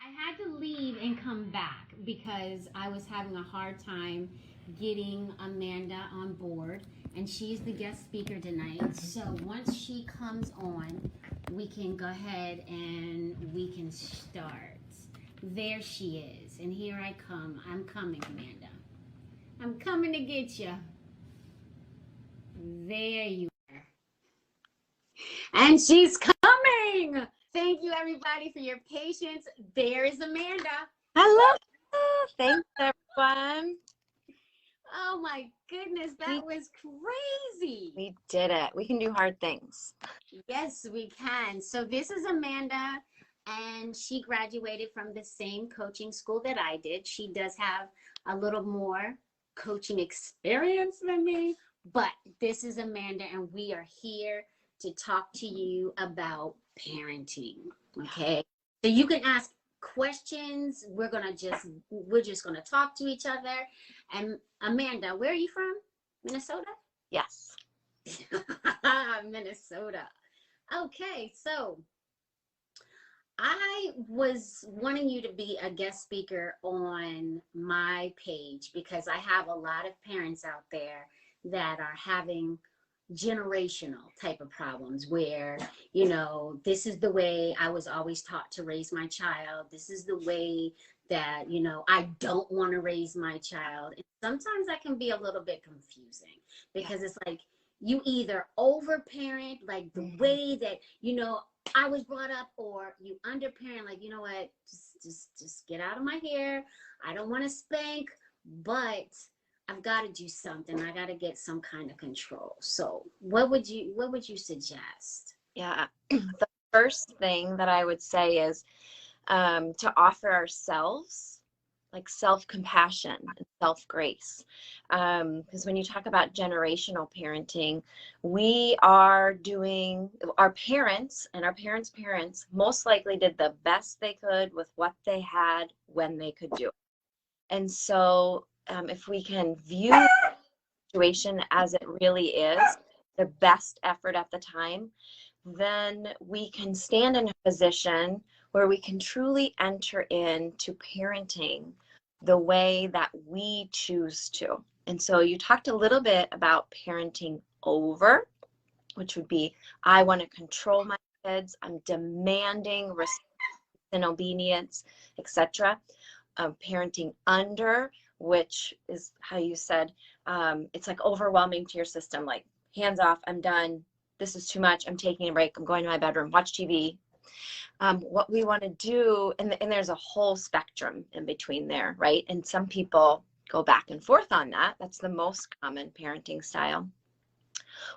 I had to leave and come back because I was having a hard time getting Amanda on board, and she's the guest speaker tonight. So once she comes on, we can go ahead and we can start. There she is, and here I come. I'm coming, Amanda. I'm coming to get you. There you are. And she's coming. Thank you, everybody, for your patience. There is Amanda. Hello. Thanks, everyone. Oh my goodness, that was crazy. We did it. We can do hard things. Yes, we can. So this is Amanda, and she graduated from the same coaching school that I did. She does have a little more coaching experience than me, but this is Amanda, and we are here to talk to you about parenting. Okay, so you can ask questions. We're just gonna talk to each other. And Amanda, where are you from? Minnesota? Yes. Minnesota. Okay, so I was wanting you to be a guest speaker on my page because I have a lot of parents out there that are having generational type of problems where, this is the way I was always taught to raise my child. This is the way that, I don't want to raise my child. And sometimes that can be a little bit confusing because it's like you either overparent, like the way that, I was brought up, or you underparent, like, you know what, just get out of my hair. I don't want to spank, but I've got to do something. I got to get some kind of control. So what would you suggest? Yeah. The first thing that I would say is to offer ourselves like self-compassion and self-grace. Because when you talk about generational parenting, we are doing, our parents and our parents' parents most likely did the best they could with what they had when they could do it. And so if we can view the situation as it really is, the best effort at the time, then we can stand in a position where we can truly enter into parenting the way that we choose to. And so you talked a little bit about parenting over, which would be, I want to control my kids, I'm demanding respect and obedience, etc. Parenting under, which is how you said, it's like overwhelming to your system, like hands off, I'm done, this is too much, I'm taking a break, I'm going to my bedroom, watch TV. What we want to do, and there's a whole spectrum in between there, right? And some people go back and forth on that. That's the most common parenting style.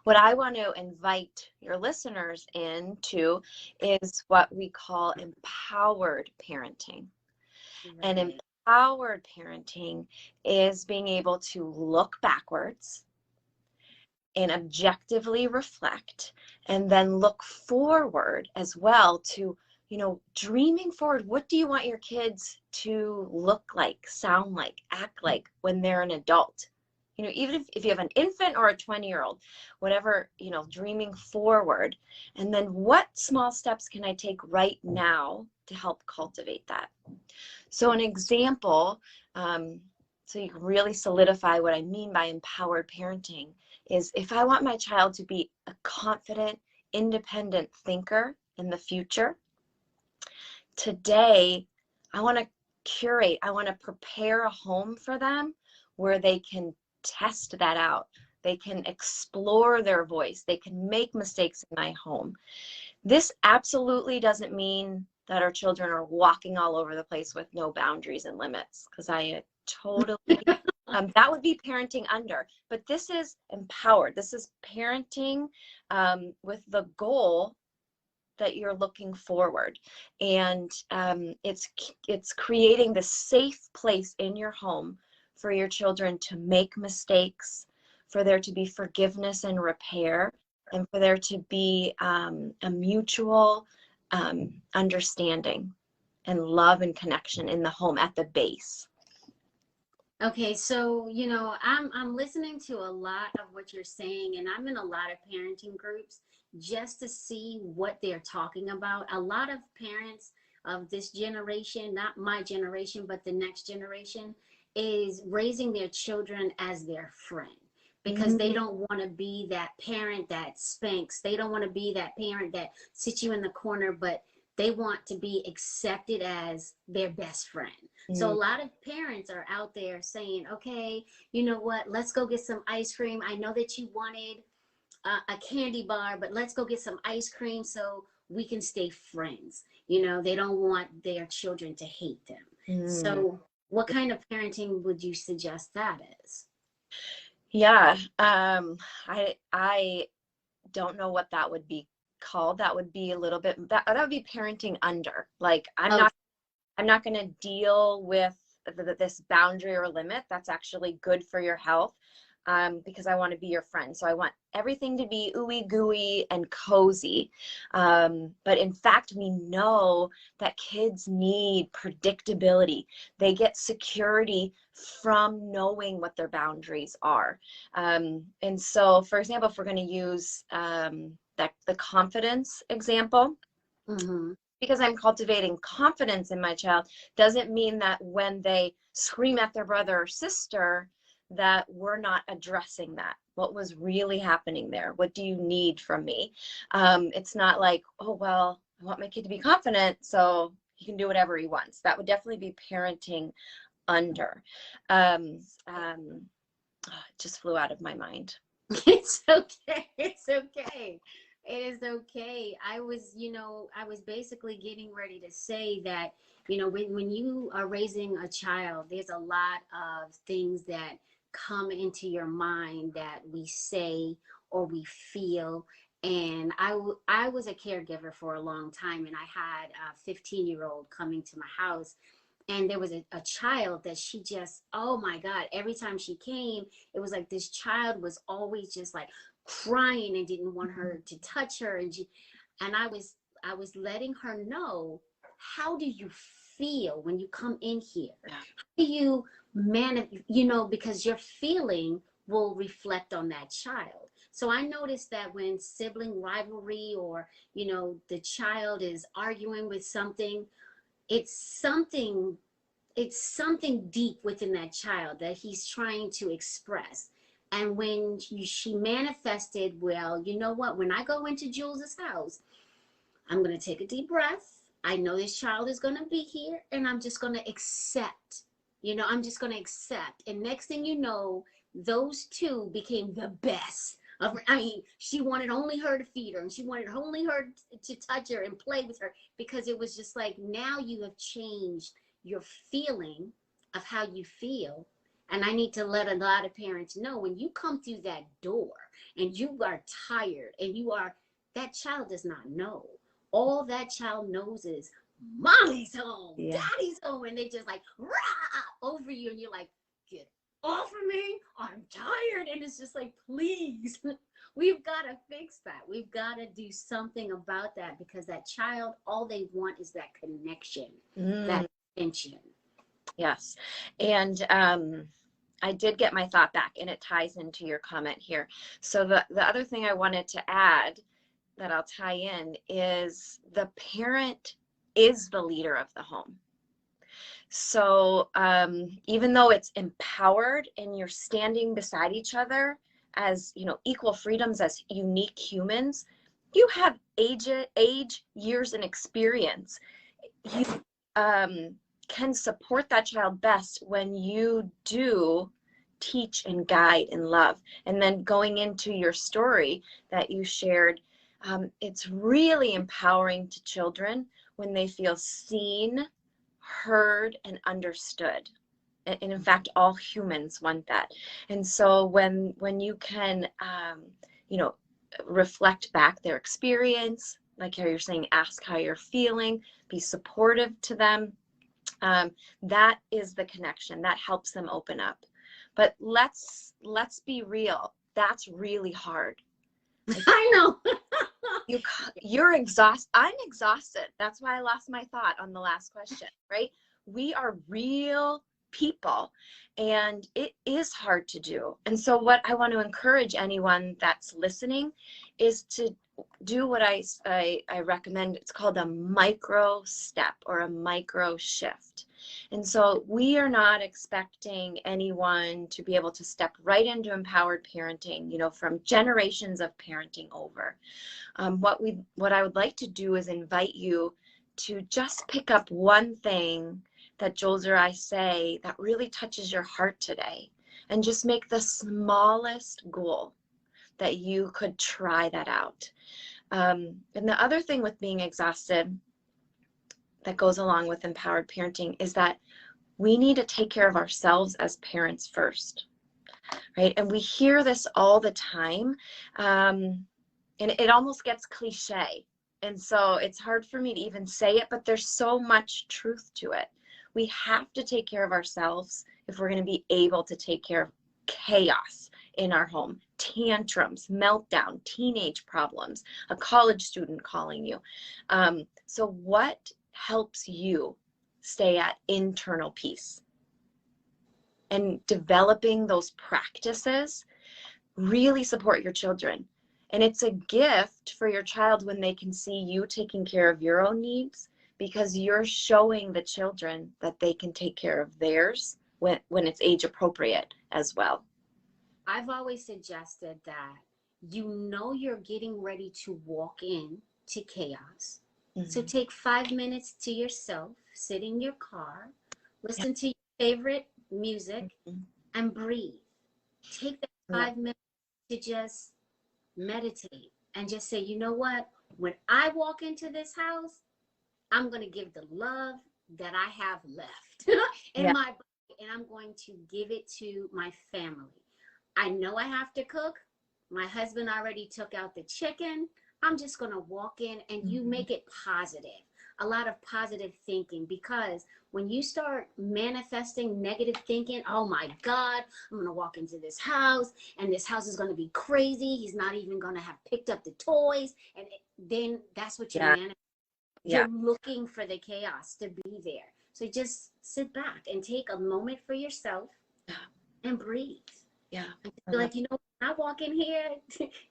What I want to invite your listeners into is what we call empowered parenting. And empowered parenting is being able to look backwards and objectively reflect, and then look forward as well to, dreaming forward. What do you want your kids to look like, sound like, act like when they're an adult? Even if you have an infant or a 20-year-old, whatever, dreaming forward. And then what small steps can I take right now to help cultivate that? So an example, so you can really solidify what I mean by empowered parenting, is if I want my child to be a confident, independent thinker in the future, today I want to curate, I want to prepare a home for them where they can test that out. They can explore their voice. They can make mistakes in my home. This absolutely doesn't mean that our children are walking all over the place with no boundaries and limits, because I totally, that would be parenting under. But this is empowered. This is parenting with the goal that you're looking forward. And it's creating the safe place in your home for your children to make mistakes, for there to be forgiveness and repair, and for there to be a mutual understanding and love and connection in the home at the base. Okay, so I'm listening to a lot of what you're saying, and I'm in a lot of parenting groups just to see what they're talking about. A lot of parents of this generation, not my generation, but the next generation, is raising their children as their friend, because they don't want to be that parent that spanks. They don't want to be that parent that sits you in the corner, but they want to be accepted as their best friend. So a lot of parents are out there saying, okay, you know what, let's go get some ice cream. I know that you wanted a candy bar, but let's go get some ice cream so we can stay friends. You know, they don't want their children to hate them. So what kind of parenting would you suggest that is? Yeah, I don't know what that would be called. That would be a little bit, that would be parenting under. Like, I'm not going to deal with this boundary or limit that's actually good for your health, because I want to be your friend. So I want everything to be ooey gooey and cozy. But in fact, we know that kids need predictability. They get security from knowing what their boundaries are. And so, for example, if we're going to use the confidence example, because I'm cultivating confidence in my child, doesn't mean that when they scream at their brother or sister, that we're not addressing that. What was really happening there? What do you need from me? It's not like, oh, well, I want my kid to be confident, so he can do whatever he wants. That would definitely be parenting under. It just flew out of my mind. It's okay. It's okay. It is okay. I was basically getting ready to say that, when you are raising a child, there's a lot of things that come into your mind that we say or we feel. And I was a caregiver for a long time, and I had a 15-year-old coming to my house. And there was a child that she just, oh my God, every time she came, it was like this child was always just like crying and didn't want her to touch her. And I was letting her know, how do you feel when you come in here? How do you because your feeling will reflect on that child. So I noticed that when sibling rivalry, or, the child is arguing with something, it's something deep within that child that he's trying to express. And when she manifested, well, you know what, when I go into Jules's house, I'm going to take a deep breath. I know this child is going to be here, and I'm just going to accept. And next thing you know, those two became the best. She wanted only her to feed her, and she wanted only her to touch her and play with her, because it was just like, now you have changed your feeling of how you feel. And I need to let a lot of parents know, when you come through that door and you are tired, and that child does not know. All that child knows is, mommy's home, daddy's home, and they just like rah over you, and you're like, get off of me, I'm tired. And it's just like, please, we've got to fix that. We've got to do something about that, because that child, all they want is that connection, that attention. Yes. And I did get my thought back, and it ties into your comment here. So the other thing I wanted to add that I'll tie in is, the parent is the leader of the home. So even though it's empowered and you're standing beside each other as, equal freedoms, as unique humans, you have age, years, and experience. You can support that child best when you do teach and guide and love. And then going into your story that you shared, it's really empowering to children when they feel seen, heard, and understood. And in fact, all humans want that. And so when you can, reflect back their experience, like how you're saying, ask how you're feeling, be supportive to them, that is the connection that helps them open up. But let's be real. That's really hard. I know. You're exhausted. I'm exhausted. That's why I lost my thought on the last question, right? We are real people, and it is hard to do. And so what I want to encourage anyone that's listening is to, do what I recommend. It's called a micro step or a micro shift. And so we are not expecting anyone to be able to step right into empowered parenting, from generations of parenting over. What I would like to do is invite you to just pick up one thing that Jules or I say that really touches your heart today, and just make the smallest goal that you could try that out. And the other thing with being exhausted that goes along with empowered parenting is that we need to take care of ourselves as parents first, right? And we hear this all the time, and it almost gets cliche. And so it's hard for me to even say it, but there's so much truth to it. We have to take care of ourselves if we're going to be able to take care of chaos in our home, tantrums, meltdown, teenage problems, a college student calling you. So what helps you stay at internal peace? And developing those practices really support your children. And it's a gift for your child when they can see you taking care of your own needs, because you're showing the children that they can take care of theirs when it's age appropriate as well. I've always suggested that you're getting ready to walk in to chaos. Mm-hmm. So take 5 minutes to yourself, sit in your car, listen to your favorite music, mm-hmm. and breathe. Take that 5 minutes to just meditate and just say, you know what? When I walk into this house, I'm going to give the love that I have left in my body, and I'm going to give it to my family. I know I have to cook. My husband already took out the chicken. I'm just going to walk in, and you make it positive. A lot of positive thinking, because when you start manifesting negative thinking, oh my God, I'm going to walk into this house and this house is going to be crazy. He's not even going to have picked up the toys. And then that's what you manifest. You're looking for the chaos to be there. So just sit back and take a moment for yourself and breathe. Yeah. And feel like, when I walk in here,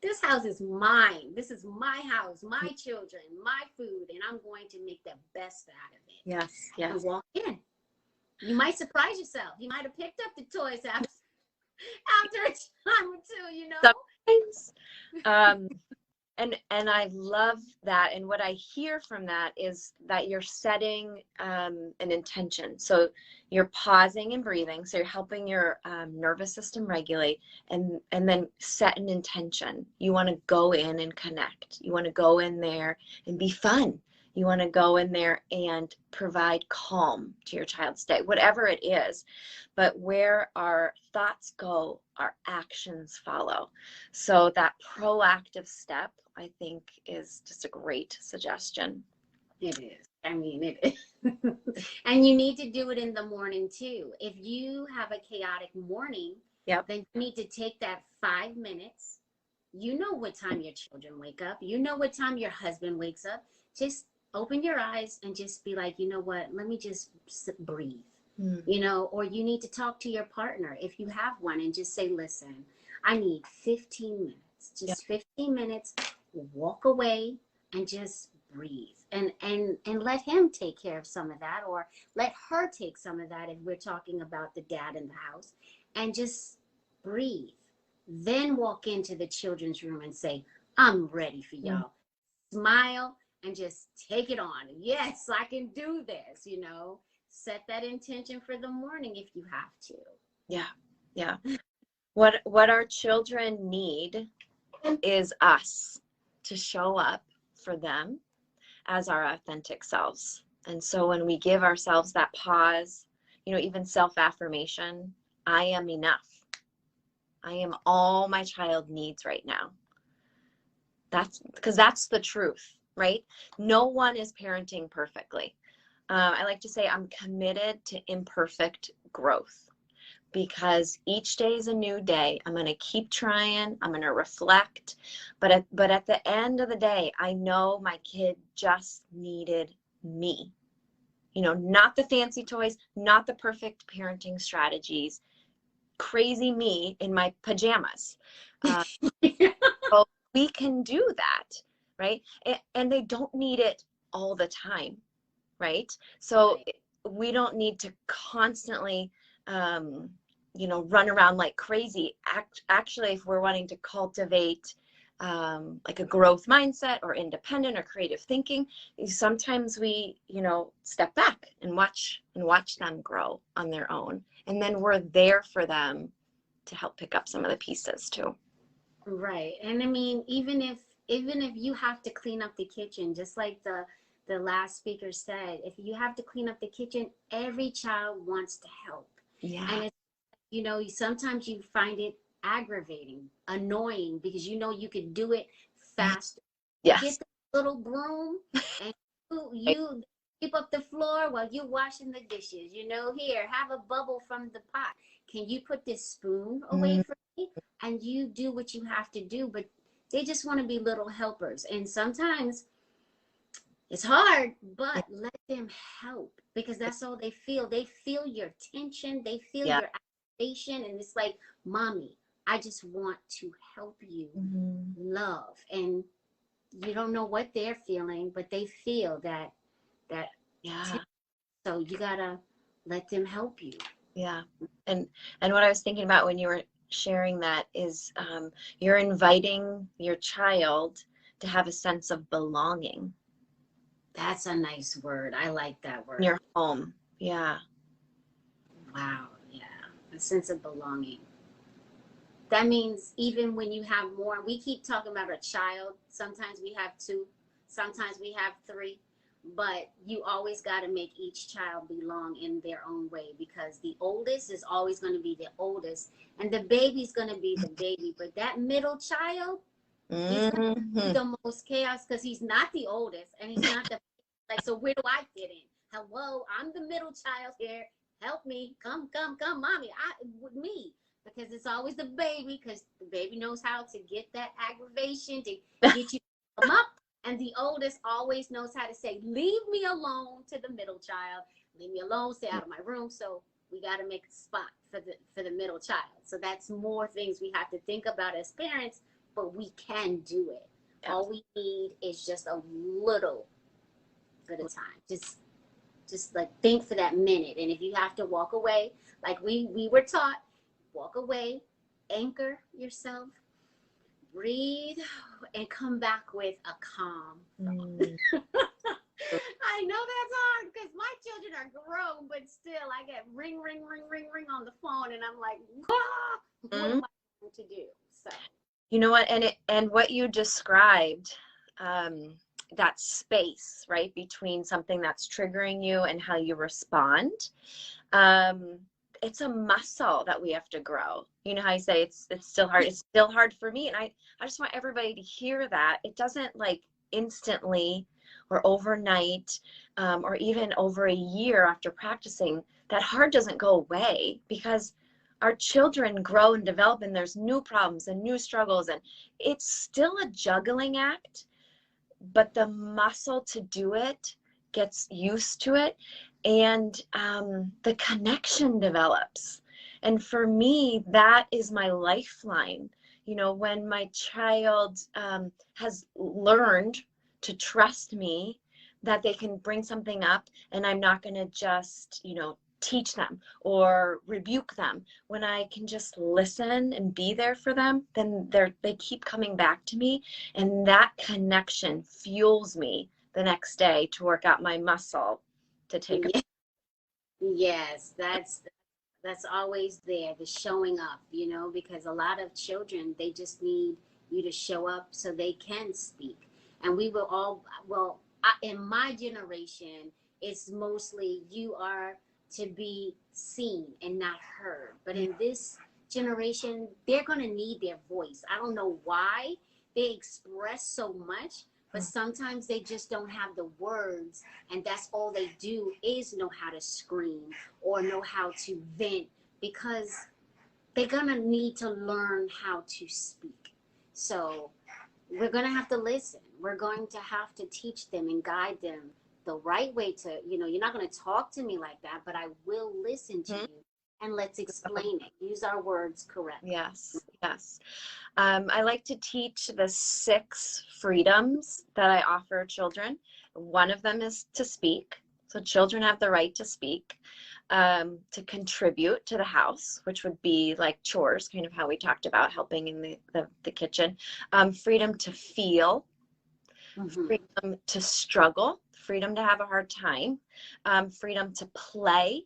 this house is mine. This is my house, my children, my food, and I'm going to make the best out of it. Yes, yes. And walk in. You might surprise yourself. You might have picked up the toys after a time or two, Sometimes. And I love that. And what I hear from that is that you're setting an intention. So you're pausing and breathing. So you're helping your nervous system regulate, and then set an intention. You want to go in and connect. You want to go in there and be fun. You want to go in there and provide calm to your child's day, whatever it is. But where our thoughts go, our actions follow. So that proactive step, I think, is just a great suggestion. It is. I mean, it is. And you need to do it in the morning too. If you have a chaotic morning, then you need to take that 5 minutes. You know what time your children wake up. You know what time your husband wakes up. Just open your eyes and just be like, you know what? Let me just breathe. Or you need to talk to your partner if you have one, and just say, listen, I need 15 minutes. Just 15 minutes. Walk away and just breathe, and let him take care of some of that, or let her take some of that if we're talking about the dad in the house, and just breathe. Then walk into the children's room and say, I'm ready for y'all. Smile and just take it on. Yes, I can do this. Set that intention for the morning if you have to. Yeah. What our children need is us to show up for them as our authentic selves. And so when we give ourselves that pause, even self-affirmation, I am enough. I am all my child needs right now. That's the truth, right? No one is parenting perfectly. I like to say I'm committed to imperfect growth, because each day is a new day. I'm going to keep trying. I'm going to reflect. But at the end of the day, I know my kid just needed me. Not the fancy toys, not the perfect parenting strategies, crazy me in my pajamas. So we can do that. right? And they don't need it all the time, right? So Right. we don't need to constantly, run around like crazy. Actually, if we're wanting to cultivate like a growth mindset or independent or creative thinking, sometimes we, step back and watch them grow on their own. And then we're there for them to help pick up some of the pieces too. Right. And I mean, even if you have to clean up the kitchen, just like the last speaker said, if you have to clean up the kitchen, every child wants to help. Yeah. And it's, sometimes you find it aggravating, annoying, because you could do it faster. Yes. Get the little broom and you sweep up the floor while you're washing the dishes. Here, have a bubble from the pot. Can you put this spoon away Mm, from me? And you do what you have to do, but they just want to be little helpers. And sometimes it's hard, but let them help, because that's all they feel. They feel your tension, they feel yeah. your agitation, and it's like, mommy, I just want to help you Mhm. love. And you don't know what they're feeling, but they feel that Yeah. so you gotta let them help you. Yeah. And what I was thinking about when you were sharing that is you're inviting your child to have a sense of belonging That's a nice word. I like that in your word. home. Yeah. Wow. Yeah. A sense of belonging. That means even when you have more, we keep talking about a child. Sometimes we have two, sometimes we have three, but you always got to make each child belong in their own way, because the oldest is always going to be the oldest and the baby's going to be the baby. But that middle child, he's going to be Hmm. the most chaos, because he's not the oldest and he's not the, like, so where do I fit in? Hello, I'm the middle child here. Help me. Come, mommy. With me, because it's always the baby, because the baby knows how to get that aggravation to get you to come up. And the oldest always knows how to say, leave me alone, to the middle child. Leave me alone, stay out of my room. So we got to make a spot for the middle child. So that's more things we have to think about as parents, but we can do it. Yeah. All we need is just a little bit of time. Just like think for that minute. And if you have to walk away, like we were taught, walk away, anchor yourself, breathe, and come back with a calm Mm. thought. I know that's hard, because my children are grown, but still I get ring, ring, ring, ring, ring on the phone, and I'm like, what am I going to do? So You know what? And what you described, that space, right, between something that's triggering you and how you respond, um, it's a muscle that we have to grow. You know how you say it's still hard. It's still hard for me. And I just want everybody to hear that. It doesn't like instantly or overnight, or even over a year after practicing, that hard doesn't go away, because our children grow and develop and there's new problems and new struggles, and it's still a juggling act, but the muscle to do it gets used to it, and the connection develops. And for me, that is my lifeline. When my child has learned to trust me, that they can bring something up and I'm not going to just, teach them or rebuke them. When I can just listen and be there for them, then they keep coming back to me, and that connection fuels me the next day to work out my muscle to take a. yes, that's always there, the showing up, because a lot of children, they just need you to show up so they can speak. And we will all, well, in my generation, it's mostly you are to be seen and not heard. But in this generation, they're going to need their voice. I don't know why they express so much, but sometimes they just don't have the words, and that's all they do is know how to scream or know how to vent, because they're gonna need to learn how to speak. So we're gonna have to listen. We're going to have to teach them and guide them the right way to, you're not gonna talk to me like that, but I will listen to Mhm. you and let's explain it. Use our words correctly. Yes, yes. I like to teach the 6 freedoms that I offer children. One of them is to speak. So children have the right to speak, to contribute to the house, which would be like chores, kind of how we talked about helping in the kitchen. Freedom to feel, freedom to struggle, freedom to have a hard time, freedom to play.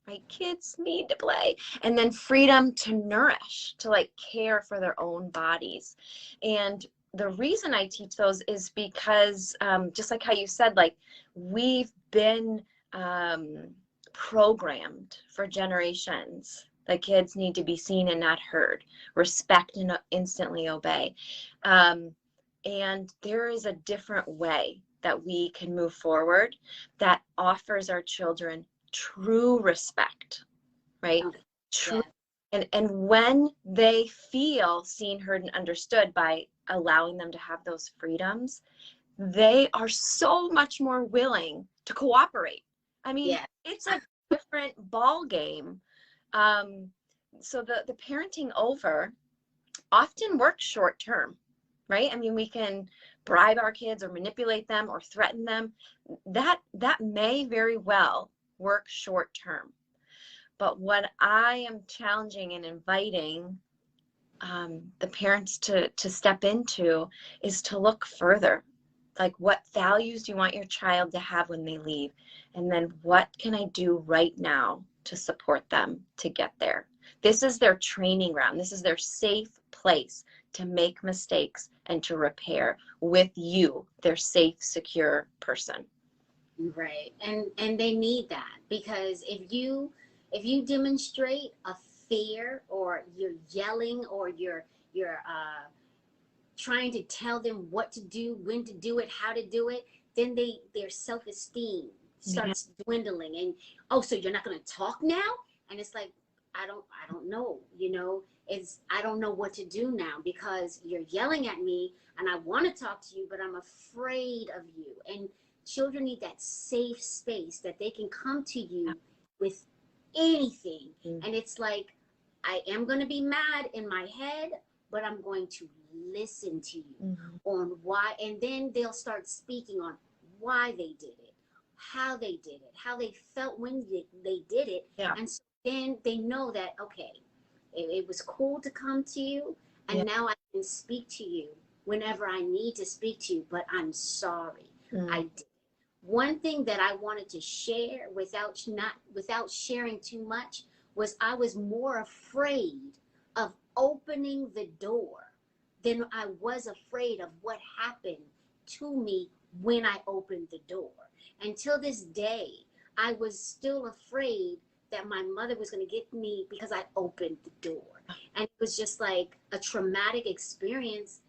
Right? Kids need to play. And then freedom to nourish, to like care for their own bodies. And the reason I teach those is because just like how you said, like we've been programmed for generations. The kids need to be seen and not heard, respect and instantly obey. And there is a different way that we can move forward that offers our children true respect, right? Okay. True. Yeah. And when they feel seen, heard, and understood by allowing them to have those freedoms, they are so much more willing to cooperate. I mean, Yeah. it's a different ball game. So the parenting over often works short term, right? I mean, we can bribe our kids or manipulate them or threaten them. That may very well work short term. But what I am challenging and inviting the parents to step into is to look further. Like, what values do you want your child to have when they leave? And then what can I do right now to support them to get there? This is their training ground. This is their safe place to make mistakes and to repair with you, their safe, secure person. Right. And they need that, because if you demonstrate a fear, or you're yelling, or you're trying to tell them what to do, when to do it, how to do it, then their self-esteem starts dwindling. And so you're not going to talk now? And it's like, I don't know, I don't know what to do now, because you're yelling at me and I want to talk to you, but I'm afraid of you. And children need that safe space that they can come to you with anything. And it's like, I am going to be mad in my head, but I'm going to listen to you on why. And then they'll start speaking on why they did it, how they did it, how they felt when they did it. Yeah. And so then they know that, okay, it was cool to come to you, and now I can speak to you whenever I need to speak to you, but I'm sorry. I did. One thing that I wanted to share without sharing too much was, I was more afraid of opening the door than I was afraid of what happened to me when I opened the door. Until this day, I was still afraid that my mother was going to get me because I opened the door. And it was just like a traumatic experience.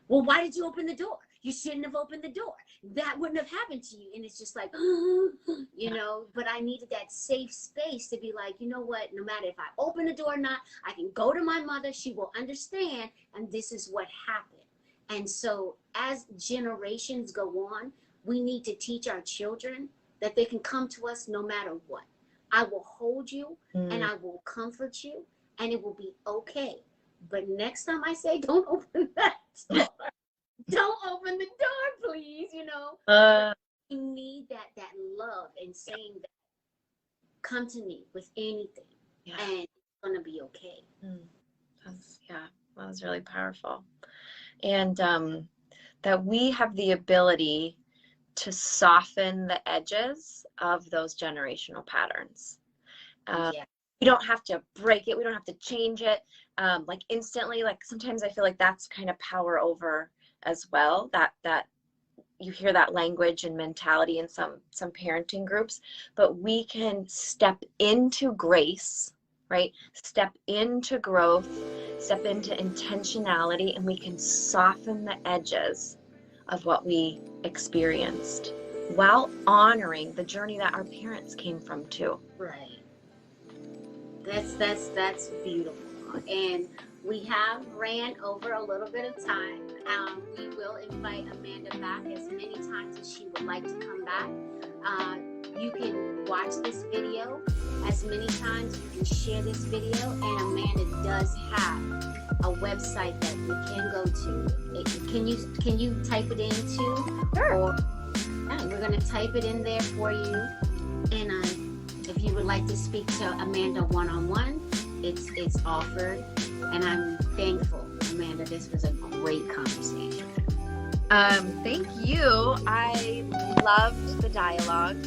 Well, why did you open the door? You shouldn't have opened the door. That wouldn't have happened to you. And it's just like, but I needed that safe space to be like, you know what, no matter if I open the door or not, I can go to my mother, she will understand, and this is what happened. And so as generations go on, we need to teach our children that they can come to us no matter what. I will hold you and I will comfort you, and it will be okay. But next time I say, don't open that door. Don't open the door, please. You need that love, and saying that, come to me with anything, and it's gonna be okay. That was really powerful. And that we have the ability to soften the edges of those generational patterns. We don't have to break it. We don't have to change it like instantly. Like sometimes I feel like that's kind of power over as well, that you hear that language and mentality in some parenting groups. But we can step into grace, right? Step into growth, step into intentionality, and we can soften the edges of what we experienced while honoring the journey that our parents came from too. Right. That's beautiful. And we have ran over a little bit of time. We will invite Amanda back as many times as she would like to come back. You can watch this video as many times. You can share this video, and Amanda does have a website that you can go to. Can you type it in too? Sure. Or, yeah, we're going to type it in there for you. And if you would like to speak to Amanda one-on-one, it's offered. And I'm thankful, Amanda. This was a great conversation. Thank you. I loved the dialogue.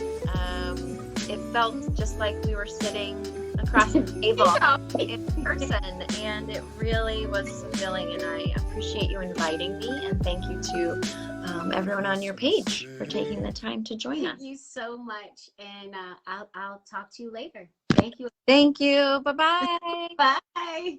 It felt just like we were sitting across the table in person, and it really was fulfilling, and I appreciate you inviting me, and thank you to everyone on your page for taking the time to join us. Thank you so much, and I'll talk to you later. Thank you. Thank you. Bye-bye. Bye.